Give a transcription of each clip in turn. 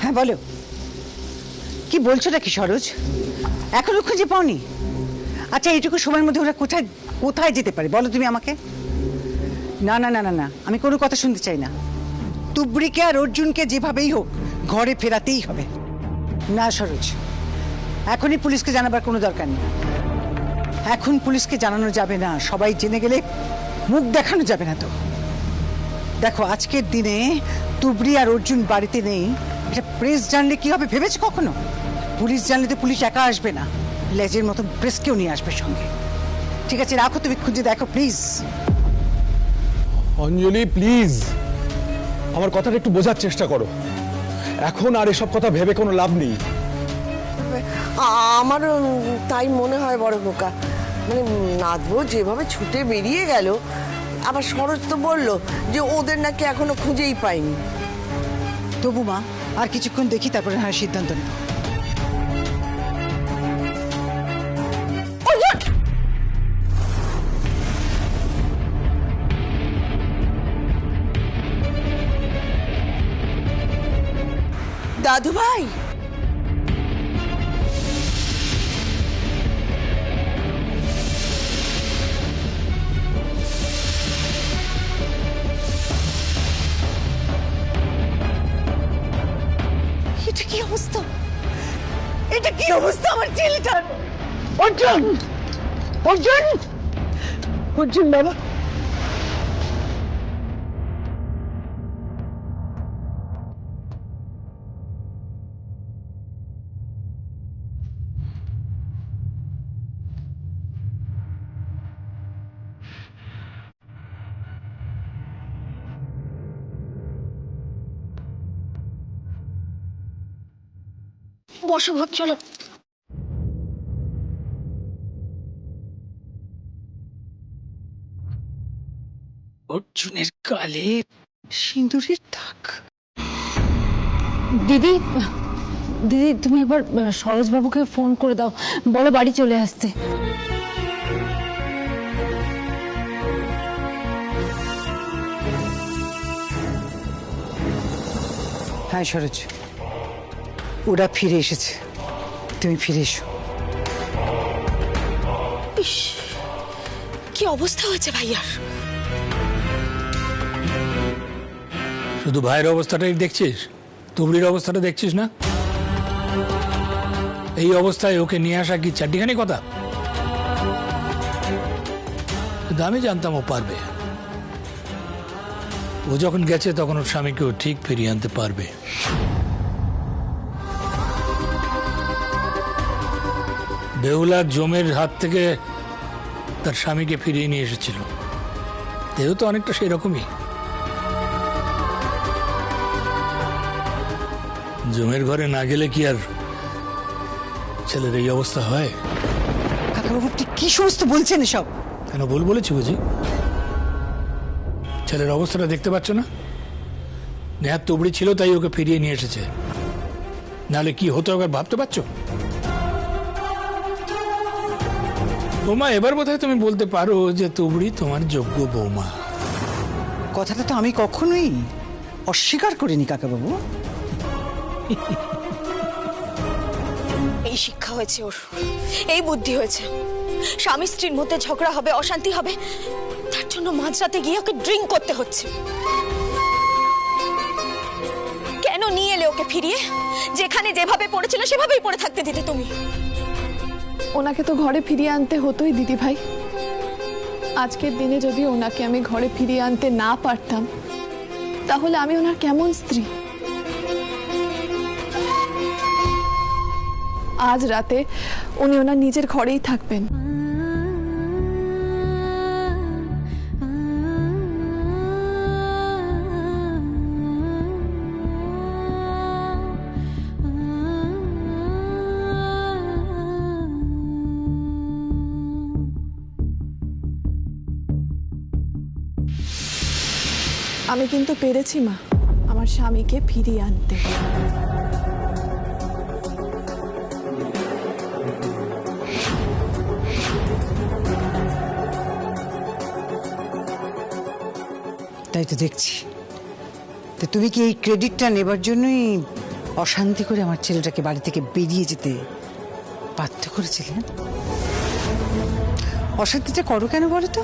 হ্যাঁ বলো, কি বলছোটা কি সরোজ? এখনো খুঁজে পাওনি? আচ্ছা, এইটুকু সময়ের মধ্যে ওরা কোথায় কোথায় যেতে পারে বলো তুমি আমাকে? না না না না না, আমি কোনো কথা শুনতে চাই না। তুবড়িকে আর অর্জুনকে যেভাবেই হোক ঘরে ফেরাতেই হবে। না সরোজ, এখনই পুলিশকে জানাবার কোনো দরকার নেই। এখন পুলিশকে জানানো যাবে না, সবাই জেনে গেলে মুখ দেখানো যাবে না তো। দেখো, আজকের দিনে তুবড়ি আর অর্জুন বাড়িতে নেই, এটা প্রেস জানলে কি হবে ভেবেছো কখনো? পুলিশ জানলে তো পুলিশ একা আসবে না, লেজের মতো প্রেসকেও নিয়ে আসবে সঙ্গে। ঠিক আছে, রাখো, তুমি খুঁজে দেখো প্লিজ। অঞ্জলি প্লিজ, আমার কথাটা একটু বোঝার চেষ্টা করো। এখন আর এসব কথা ভেবে কোনো লাভ নেই। আমারও তাই মনে হয় বড় খোকা। মানে নাদবো যেভাবে ছুটে বেরিয়ে গেল, আবার সরোজ তো বললো যে ওদের নাকি এখনো খুঁজেই পাইনি। তবু মা, আর কিছুক্ষণ দেখি, তারপরে হ্যাঁ সিদ্ধান্ত নেব। দাদু ভাই, এটা কি অবস্থা? এটা কি অবস্থা আমার ছেলেটার? অর্জুন, অর্জুন, অর্জুন বাবা। বসো ভাব, চলো। অর্জুনের গালে সিঁদুরের দাগ। দিদি, দিদি তুমি একবার সরোজ বাবুকে ফোন করে দাও, বলো বাড়ি চলে আসতে। হ্যাঁ সরোজ, ওরা ফিরে এসেছে, তুমি ফিরে এসো। ইস, কি অবস্থা হয়েছে ভাইয়ার। শুধু ভাইয়ের অবস্থাটাই দেখছিস, তুবড়ির অবস্থাটা দেখছিস না? এই অবস্থায় ওকে নিয়ে আসা কি চারটিখানি কথা? কিন্তু আমি জানতাম ও পারবে। ও যখন গেছে তখন ওর স্বামীকেও ঠিক ফিরিয়ে আনতে পারবে। বেহুলা জমের হাত থেকে তার স্বামীকে ফিরিয়ে নিয়ে এসেছিল, দেহ তো অনেকটা সেই রকমই। জমের ঘরে না গেলে কি আর ছেলের এই অবস্থা হয়? কাকাবাবু, আপনি কি সমস্ত বলছেন এসব? কেন ভুল বলেছি বুঝি? ছেলের অবস্থাটা দেখতে পাচ্ছ না? নেহাত তুবড়ি ছিল তাই ওকে ফিরিয়ে নিয়ে এসেছে, নাহলে কি হতো একবার ভাবতে পারছো? বৌমা, এবার বোধহয় তুমি বলতে পারো যে তুবড়ি তোমার যোগ্য বৌমা। কথাটা তো আমি কখনোই অস্বীকার করিনি কাকাবাবু। এই শিক্ষা হয়েছে ওর, এই বুদ্ধি হয়েছে। স্বামী স্ত্রীর মধ্যে ঝগড়া হবে, অশান্তি হবে, তার জন্য মাঝরাতে গিয়ে ওকে ড্রিঙ্ক করতে হচ্ছে। কেন নিয়ে এলে ওকে ফিরিয়ে? যেখানে যেভাবে পড়েছিল সেভাবেই পড়ে থাকতে দিতে তুমি। ওনাকে তো ঘরে ফিরিয়ে আনতে হতোই দিদি ভাই। আজকের দিনে যদি ওনাকে আমি ঘরে ফিরিয়ে আনতে না পারতাম, তাহলে আমি ওনার কেমন স্ত্রী? আজ রাতে উনি ওনার নিজের ঘরেই থাকবেন। আমি কিন্তু পেরেছি মা আমার স্বামীকে ফিরিয়ে আনতে। তাই তো দেখছি। তো তুমি কি এই ক্রেডিটটা নেবার জন্যই অশান্তি করে আমার ছেলেটাকে বাড়ি থেকে বেরিয়ে যেতে বাধ্য করেছিলেন? অশান্তিটা করো কেন বলো তো?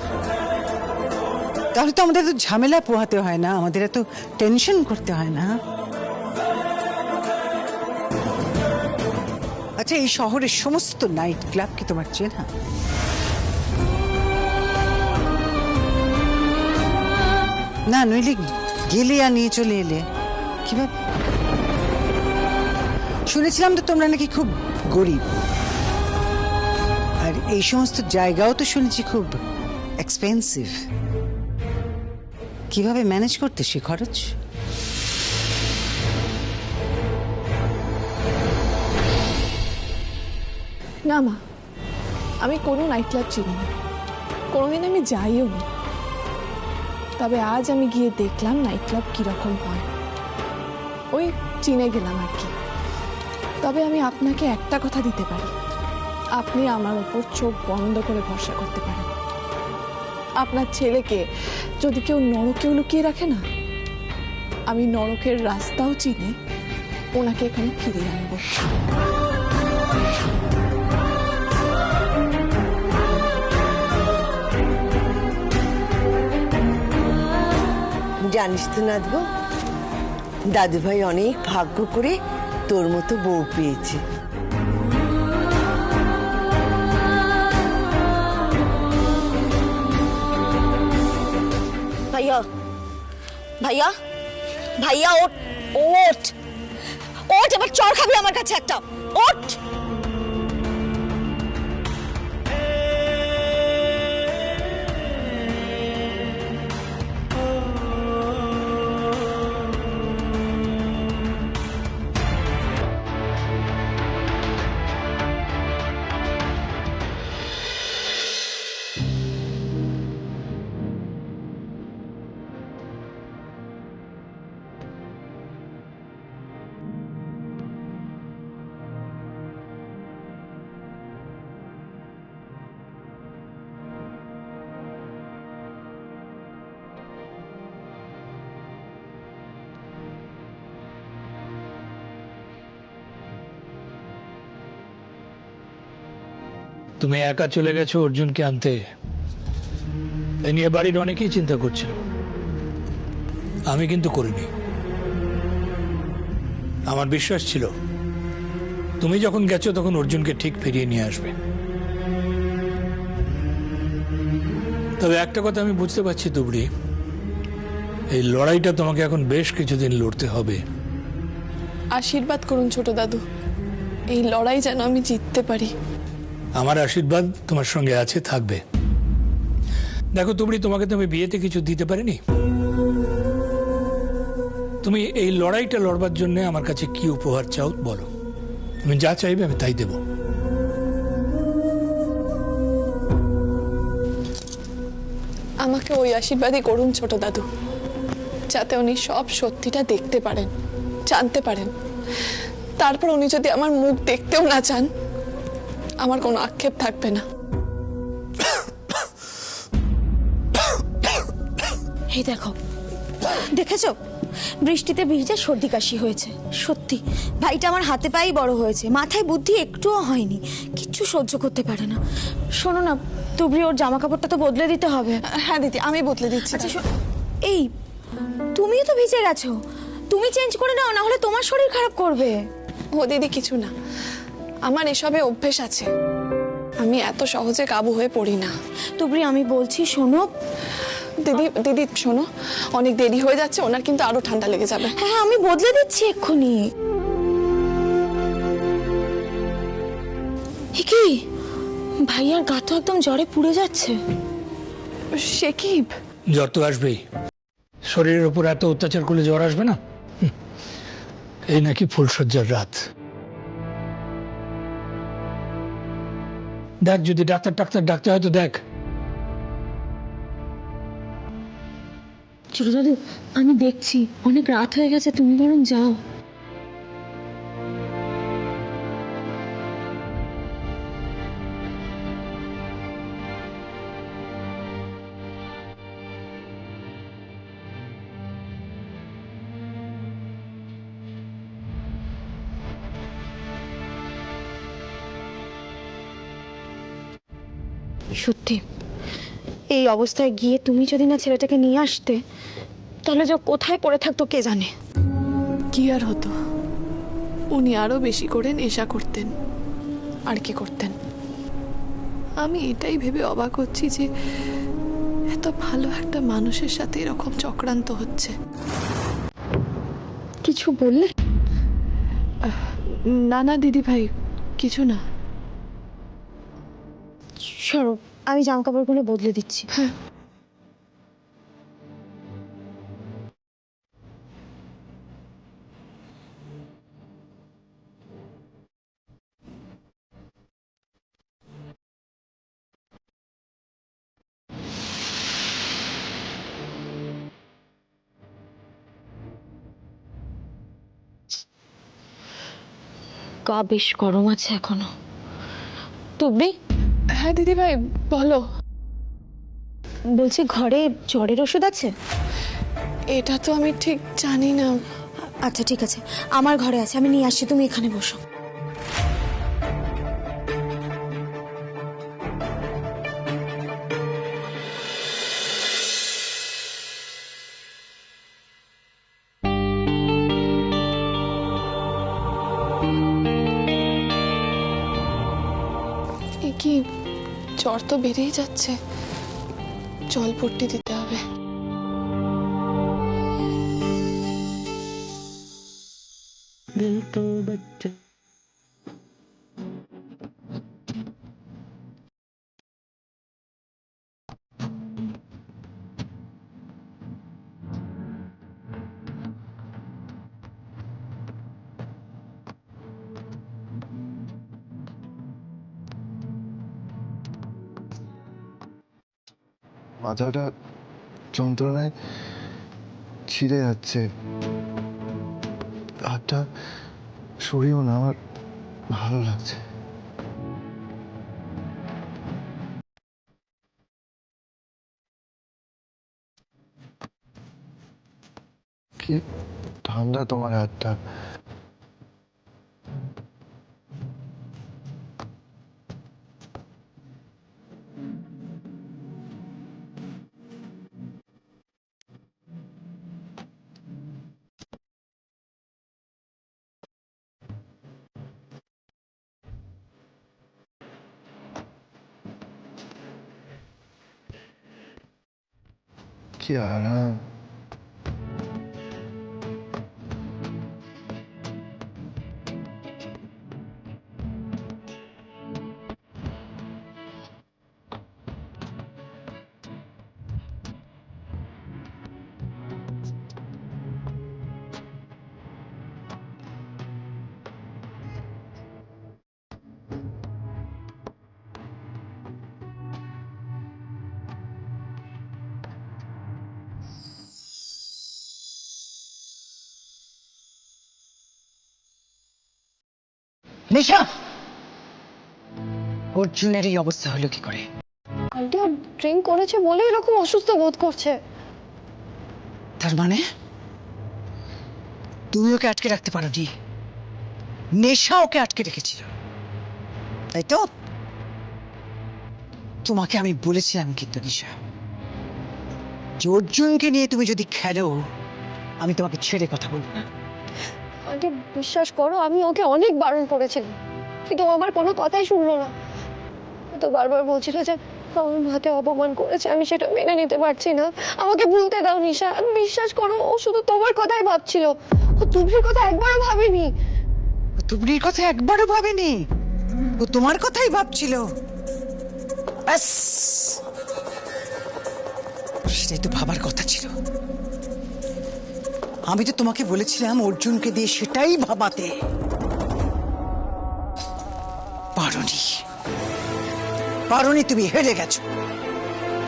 তাহলে তো আমাদের এত ঝামেলা পোহাতে হয় না, আমাদের এত টেনশন করতে হয় না। আচ্ছা, এই শহরের সমস্ত নাইট ক্লাব কি তোমার চেনা? না, নইলে গেলে আর নিয়ে চলে এলে কিভাবে? শুনেছিলাম তো তোমরা নাকি খুব গরিব, আর এই সমস্ত জায়গাও তো শুনেছি খুব এক্সপেন্সিভ। কিভাবে ম্যানেজ করতে সে খরচ? না মা, আমি কোনো নাইট ক্লাব চিনি না, কোনোদিন আমি যাইও নি। তবে আজ আমি গিয়ে দেখলাম নাইট ক্লাব কিরকম হয়, ওই চিনে গেলাম আর কি। তবে আমি আপনাকে একটা কথা দিতে পারি, আপনি আমার ওপর চোখ বন্ধ করে ভরসা করতে পারেন। আপনার ছেলেকে যদি কেউ নরকেও লুকিয়ে রাখে না, আমি নরকের রাস্তাও চিনে ওনাকে এখানে ফিরিয়ে আনবো। জানিস তো নাদবো, দাদু ভাই অনেক ভাগ্য করে তোর মতো বউ পেয়েছে। ভাইয়া, ভাইয়া, ভাইয়া, ওঠ ওঠ ওঠ, এবার চড় খাবি আমার কাছে একটা, ওঠ। তুমি একা চলে গেছো অর্জুনকে আনতে, এ নিয়ে বাড়ির অনেকেই চিন্তা করছিল। আমি কিন্তু করিনি। আমার বিশ্বাস ছিল তুমি যখন গেছো তখন অর্জুনকে ঠিক ফিরিয়ে নিয়ে আসবে। তবে একটা কথা আমি বুঝতে পারছি তুবড়ি, এই লড়াইটা তোমাকে এখন বেশ কিছুদিন লড়তে হবে। আশীর্বাদ করুন ছোট দাদু, এই লড়াই যেন আমি জিততে পারি। আমার আশীর্বাদ তোমার সঙ্গে আছে, থাকবে। দেখো তুবড়ি, তোমাকে তো আমি বিয়েতে কিছু দিতে পারিনি। তুমি এই লড়াইটা লড়বার জন্য আমার কাছে কি উপহার চাও বলো, তুমি যা চাইবে আমি তাই দেব। আমাকে ওই আশীর্বাদই করুন ছোট দাদু, যাতে উনি সব সত্যিটা দেখতে পারেন, জানতে পারেন। তারপর উনি যদি আমার মুখ দেখতেও না চান, আমার কোনো আক্ষেপ থাকবে না। এই দেখো, দেখেছো বৃষ্টিতে ভিজে সর্দি কাশি হয়েছে। সত্যি ভাইটা আমার হাতে পায়েই বড় হয়েছে, মাথায় বুদ্ধি একটুও হয়নি, কিচ্ছু সহ্য করতে পারে না। শোনো না তুবড়ি, ওর জামা কাপড়টা তো বদলে দিতে হবে। হ্যাঁ দিদি, আমি বদলে দিচ্ছি। আচ্ছা এই তুমিও তো ভিজে গেছো, তুমি চেঞ্জ করে নাও, না হলে তোমার শরীর খারাপ করবে। ও দিদি কিছু না, আমার এসবে অভ্যেস আছে, আমি এত সহজে কাবু হয়ে পড়ি না। তুবড়ি আমি বলছি শোনো। দিদি দিদি শোনো, অনেক দেরি হয়ে যাচ্ছে, ওনার কিন্তু আরো ঠান্ডা লেগে যাবে। হ্যাঁ আমি বদলে দিচ্ছি এক্ষুনি। কি ভাইয়ার গা তো একদম জ্বরে পুড়ে যাচ্ছে। সে কি? জ্বর তো আসবেই, শরীরের উপর এত অত্যাচার করলে জ্বর আসবে না? এই নাকি ফুলসজ্জার রাত। দেখ, যদি ডাক্তার ডাকতে হয় তো দেখ। ছোট দাদু, আমি দেখছি, অনেক রাত হয়ে গেছে, তুমি বরং যাও। সত্যি এই অবস্থায় গিয়ে তুমি যদি না ছেলেটাকে নিয়ে আসতে, তাহলে যে ও কোথায় পড়ে থাকতো কে জানে। কি আর হতো, উনি আরো বেশি করে নেশা করতেন আর কি করতেন। আমি এটাই ভেবে অবাক হচ্ছি যে এত ভালো একটা মানুষের সাথে এরকম চক্রান্ত হচ্ছে। কিছু বললে? না না দিদি ভাই, কিছু না। সরো, আমি জামা কাপড়গুলো বদলে দিচ্ছি। হ্যাঁ। গা বেশ গরম আছে এখনো। তুবড়ি, হ্যাঁ দিদি ভাই বলো। বলছি ঘরে জ্বরের ওষুধ আছে? এটা তো আমি ঠিক জানি না। আচ্ছা ঠিক আছে, আমার ঘরে আছে, আমি নিয়ে আসছি, তুমি এখানে বসো। এ কি, জ্বর তো বেড়েই যাচ্ছে, জলপট্টি দিতে হবে। মাথাটা যন্ত্রণায় ছিঁড়ে যাচ্ছে, হাতটা সরিয়েও না, আমার ভালো লাগছে। কি ঠান্ডা তোমার হাতটা। কি আরাম। নিশা, অর্জুনের এই অবস্থা হলো কি করে? আন্টি ও ড্রিঙ্ক করেছে বলে এরকম অসুস্থ বোধ করছে। তার মানে তুমি ওকে আটকে রাখতে পারোনি, নেশা ওকে আটকে রেখেছিল, তাই তো? তোমাকে আমি বলেছিলাম কিন্তু নিশা, যে অর্জুনকে নিয়ে তুমি যদি খেলো, আমি তোমাকে ছেড়ে কথা বলবো না। আন্টি বিশ্বাস করো, আমি ওকে অনেক বারণ করেছিলাম, কিন্তু ও আমার কোনো কথাই শুনলো না। ও তো বারবার বলছিল যে আমার মাতে অপমান করেছে, আমি সেটা মেনে নিতে পারছি না, আমাকে ভুলতে দাও নিশা। বিশ্বাস করো, ও শুধু তোমার কথাই ভাবছিল, ও তুমির কথা একবারও ভাবেনি। ও তুবড়ির কথা একবারও ভাবেনি, ও তোমার কথাই ভাবছিল। ব্যাস, সেটাই তো ভাবার কথা ছিল। আমি তো তোমাকে বলেছিলাম অর্জুনকে দিয়ে সেটাই ভাবাতে, পারোনি, তুমি হেরে গেছো।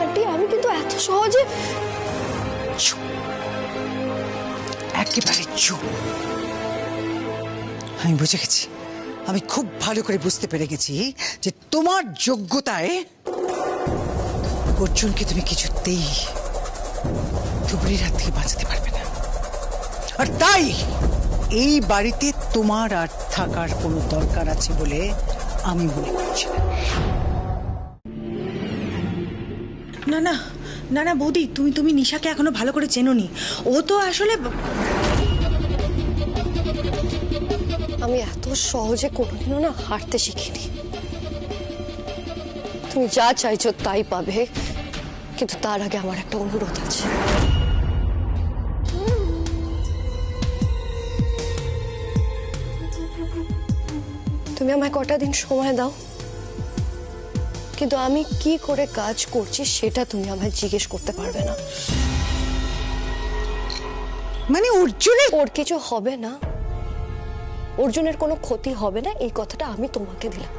আন্টি আমি কিন্তু এত সহজে। চুপ, একেবারে চুপ। আমি বুঝে গেছি, আমি খুব ভালো করে বুঝতে পেরে গেছি যে তোমার যোগ্যতায় অর্জুনকে তুমি কিছুতেই তুবড়ির হাত থেকে বাঁচাতে পারবে না। আর তাই এই বাড়িতে তোমার আর থাকার কোনো দরকার আছে বলে আমি মনে করছি না। না না না না বৌদি, তুমি নিশাকে এখনো ভালো করে চেনোনি। ও তো আসলে আমি এত সহজে কোনোদিনও না হারতে শিখিনি। তুমি যা চাইছো তাই পাবে, কিন্তু তার আগে আমার একটা অনুরোধ আছে। তুমি আমায় কটা দিন সময় দাও, কিন্তু আমি কি করে কাজ করছি সেটা তুমি আমায় জিজ্ঞেস করতে পারবে না। মানে অর্জুনের ওর কিছু হবে না, অর্জুনের কোনো ক্ষতি হবে না, এই কথাটা আমি তোমাকে দিলাম।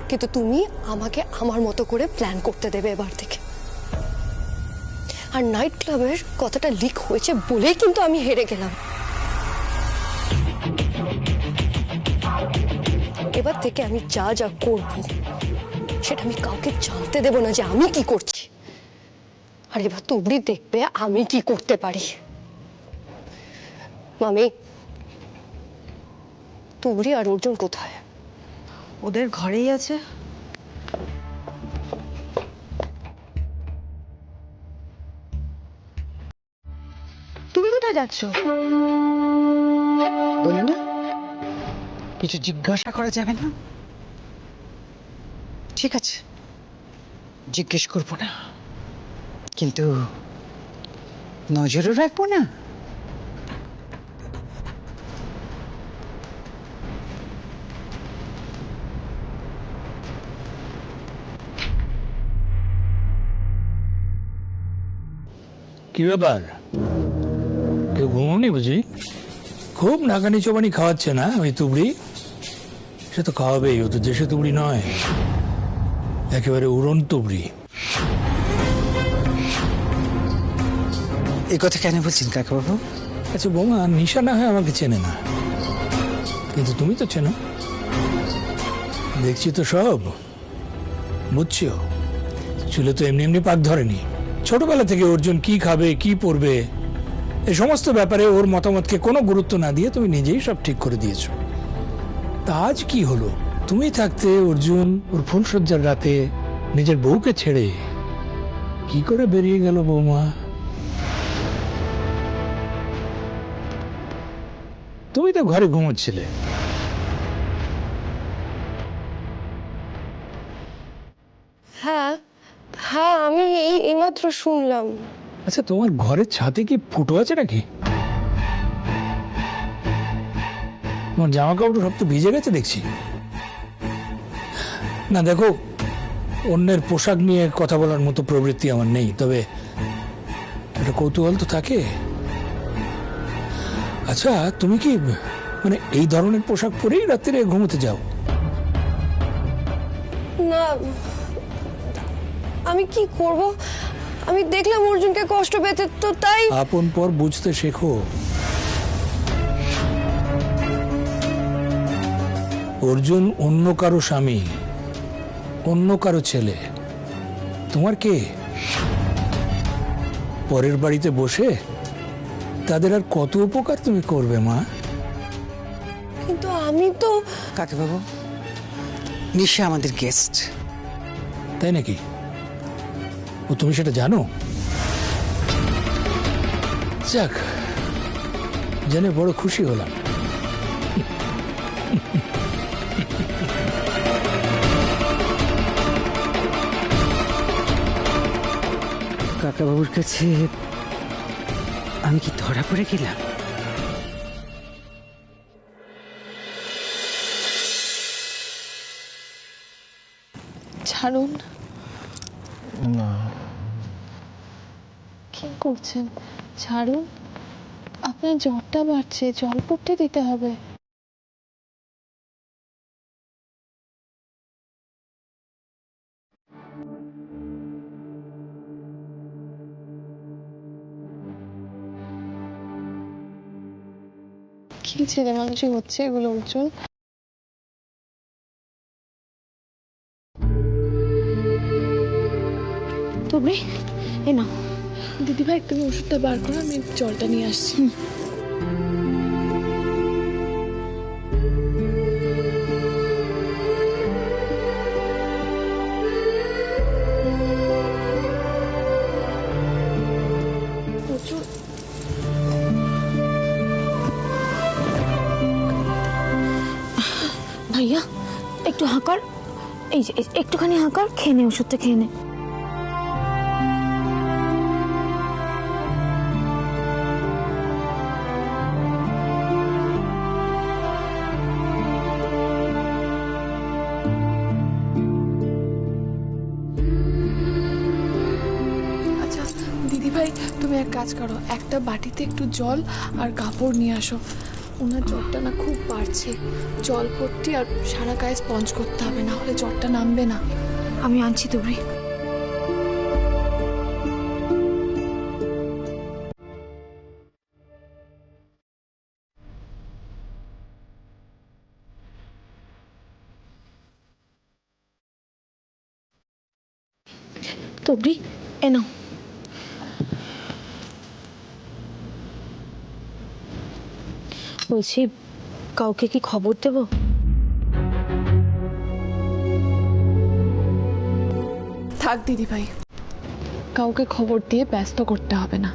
কিন্তু তুমি আমাকে আমার মতো করে প্ল্যান করতে দেবে এবার থেকে। আর নাইট ক্লাবের কথাটা লিক হয়েছে বলেই কিন্তু আমি হেরে গেলাম। এবার থেকে আমি যা যা করব সেটা আমি কাউকে জানতে দেব না যে আমি কি করছি। আর এবার তুমি দেখবে আমি কি করতে পারি। মামি, তুবড়ি আর অর্জুন কোথায়? ওদের ঘরেই আছে। তুমি কোথায় যাচ্ছ? বলুন না, কিছু জিজ্ঞাসা করা যাবে না? ঠিক আছে, জিজ্ঞেস করবো না, কিন্তু নজরও রাখবো না। কি ব্যাপার, কেউ ঘুমোনি বুঝি? খুব নাকানি চোবানি খাওয়াচ্ছে না ওই তুবড়ি? সে তো খাওয়াবেই, ও তো দেশে তুবড়ি নয়, একেবারে উড়ন তুবড়ি। এই কথা কেন বলছেন কাকাবাবু? আচ্ছা বৌমা, নিশা না হয় আমাকে চেনে না, কিন্তু তুমি তো চেনো, দেখছি তো সব, বুঝছো? চুলে তো এমনি এমনি পাক ধরেনি। ছোটবেলা থেকে অর্জুন কি খাবে, কি পরবে, এই সমস্ত ব্যাপারে ওর মতামতকে কোনো গুরুত্ব না দিয়ে তুমি নিজেই সব ঠিক করে দিয়েছো। তা আজ কি হলো? তুমি থাকতে অর্জুন ওর ফুলসজ্জার রাতে নিজের বউকে ছেড়ে কি করে বেরিয়ে গেল বৌমা? তুমি তো ঘরে ঘুমোচ্ছিলে। হ্যাঁ হ্যাঁ, আমি এইমাত্র শুনলাম। আচ্ছা, তোমার ঘরের ছাদে কি ফুটো আছে নাকি? তোমার জামা কাপড় সব তো ভিজে গেছে দেখছি। না দেখো, অন্যের পোশাক নিয়ে কথা বলার মতো প্রবৃত্তি আমার নেই, তবে একটা কৌতূহল তো থাকে। আচ্ছা, তুমি কি মানে এই ধরনের পোশাক পরেই রাত্রে ঘুমোতে যাও? না, আমি কি করব? আমি দেখলাম অর্জুনকে কষ্ট পেতে, তো তাই। আপন পর বুঝতে শেখো। অর্জুন অন্য কারো স্বামী, অন্য কারো ছেলে, তোমার কে? পরের বাড়িতে বসে তাদের আর কত উপকার তুমি করবে মা? কিন্তু আমি তো। কাকাবাবু, নিশা আমাদের গেস্ট। তাই নাকি? ও তুমি সেটা জানো? যাক, জেনে বড় খুশি হলাম। কাকাবাবুর কাছে আমি কি ধরা পড়ে গেলাম? ছাড়ুন। না, কি করছেন? ছাড়ুন, আপনার জ্বরটা বাড়ছে, জল পড়তে দিতে হবে। কি ছেলে মানুষই হচ্ছে এগুলো অর্জুন? তুবড়ি, এ নাও। দিদিভাই, তুমি ওষুধটা বার করো, আমি জলটা নিয়ে আসছি। একটু হাঁকর, এই যে একটুখানি হাঁকর, খেয়ে নে ওষুধটা, খেয়ে নে। আচ্ছা দিদিভাই, তুমি এক কাজ করো, একটা বাটিতে একটু জল আর কাপড় নিয়ে আসো। ওনার জ্বরটা না খুব বাড়ছে, জল ভর্তি আর সারা গায়ে স্পঞ্জ করতে হবে, না হলে জ্বরটা নামবে না। আমি আনছি তুবড়ি। তুবড়ি এনো। বলছি, কাউকে কি খবর দেব? থাক দিদিভাই, কাউকে খবর দিয়ে ব্যস্ত করতে হবে না।